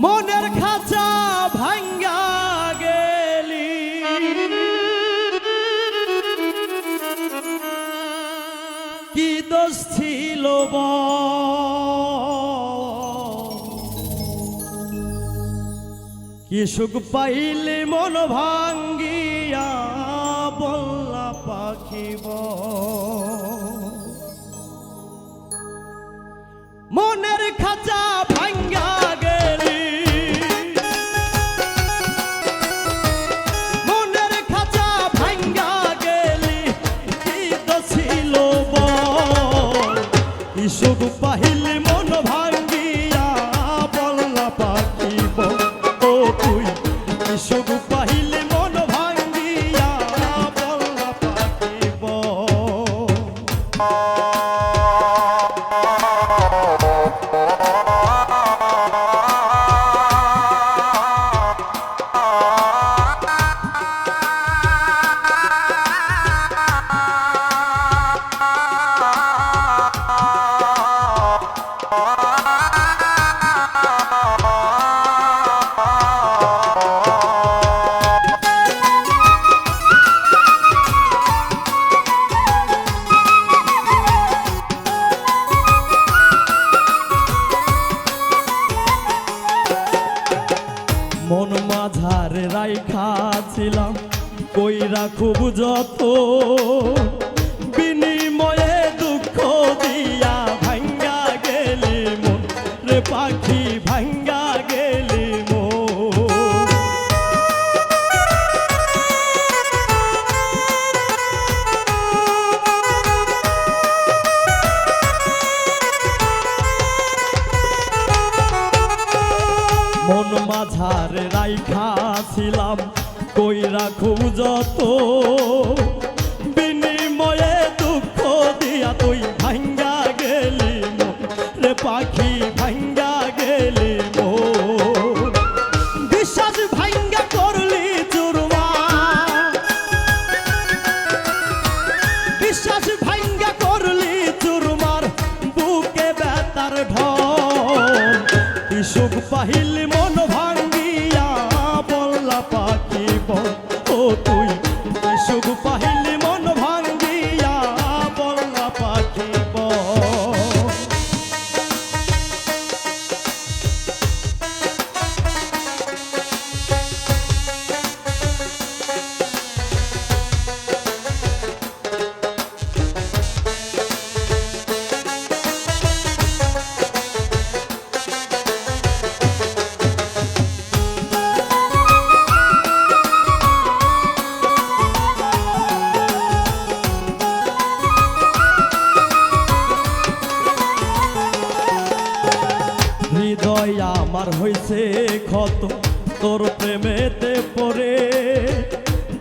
মনের খাঁচা ভাঙ্গা গেলি কি দোষ ছিল কি সুখ পাইলে মন ভাঙ্গিয়া বললা পাখিব মনের খাঁচা ভাঙ্গা গেলি মনের খাঁচা ভাঙ্গা গেলি কি তো ছিল কি সুখ পাইলে মন ভাঙ্গিয়া বললা পাখিব ও তুই কি সুখ পাইলে মন ভাঙ্গিয়া বললা পাখিব মন মাঝারে রাইখা ছিলাম কইরা খুব যত বিনিময়ে দুঃখ দিয়া ভাঙ্গা গেলি মন রে পাখি ভাঙ্গা গেলি মন মাঝারে রাইখা ছিলাম কইরা খুব যত বিনিময়ে দুঃখ দিয়া তুই ভাঙ্গা গেলি রে পাখি ভাঙ্গা গেলি বিশ্বাস ভাঙ্গা করলি চুরমার বিশ্বাস ভাঙ্গা করলি চুরমার বুকে ব্যথার ঢল কি সুখ পাহিলি মন ভাঙ্গিয়া বললা পাখি ও তুই কি সুখ পাহিলি মন ভাঙ্গিয়া বললা পাখি হৃদয় আমার হইছে ক্ষত তোর প্রেমেতে পড়ে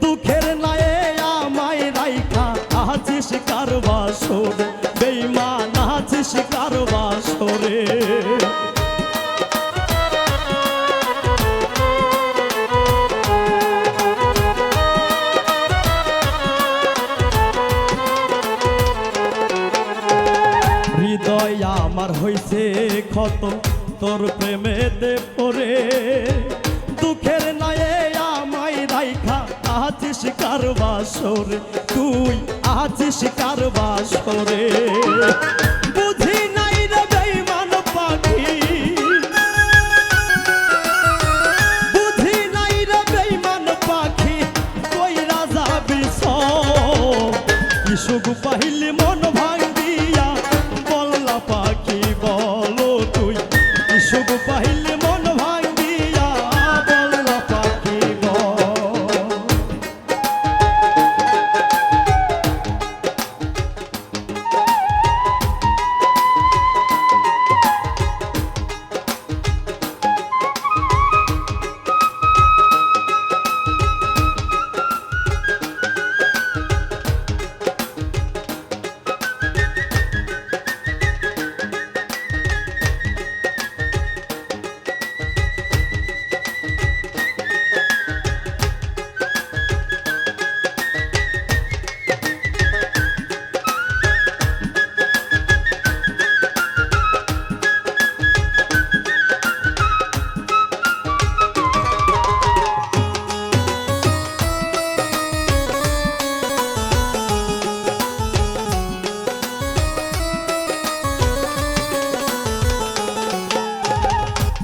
দুঃখের নায়ে আমায় রাইখা আছিস কারবাসর বেঈমান আছিস কারবাসরে হৃদয় আমার হইছে ক্ষত তোর প্রেমেতে পড়ে দুঃখের নায়ে আমায় রাইখা আছিস কারবাসরে তুই আছিস কারবাসরে বুঝি নাই রে বেঈমান পাখি বুঝি নাই রে বেঈমান পাখি কইরা যাবি সব কি সুখ পাইলি মন ভাঙ্গিয়া বললা পাখি বলো তুই কি সুখ পাইলি মন ভাঙ্গিয়া বললা পাখি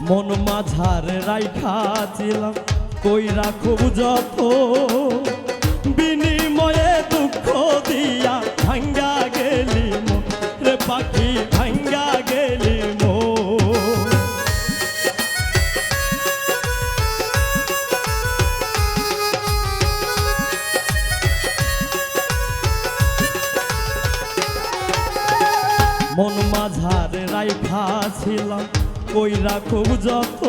মন মাঝারে রাইখাছিলাম কইরা খুব যত, বিনিময়ে দুঃখ দিয়া ভাঙ্গা গেলি মন রে পাখি, ভাঙ্গা গেলি মন। মন মাঝারে রাইখাছিলাম কইরা খুব যত,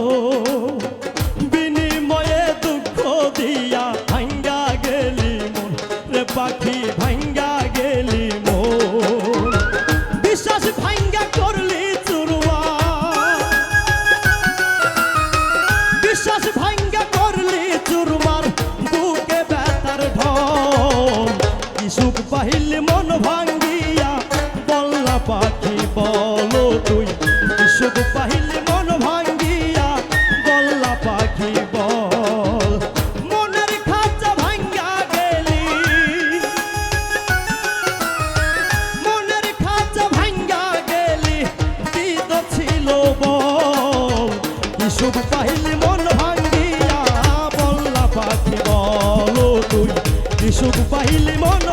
বিনিময়ে দুঃখ দিয়া ভাঙ্গা গেলি মন রে পাখি, ভাঙ্গা গেলি মন। বিশ্বাস ভাঙ্গা করলি চুরমার, বিশ্বাস ভাঙ্গা করলি চুরমার, বুকে ব্যথার ঢল। কি সুখ পাহিলি মন ভাঙ্গিয়া বললা পাখি বলো তুই, কি সুখ পাহিলি মন ভাঙ্গিয়া বললা পাখি বল। মনের খাঁচা ভাঙ্গা গেলি, মনের খাঁচা ভাঙ্গা গেলি, কি তো ছিল বল। কি সুখ পাহিলি মন ভাঙ্গিয়া বললা পাখি বলো তুই, কি সুখ পাহিলি মন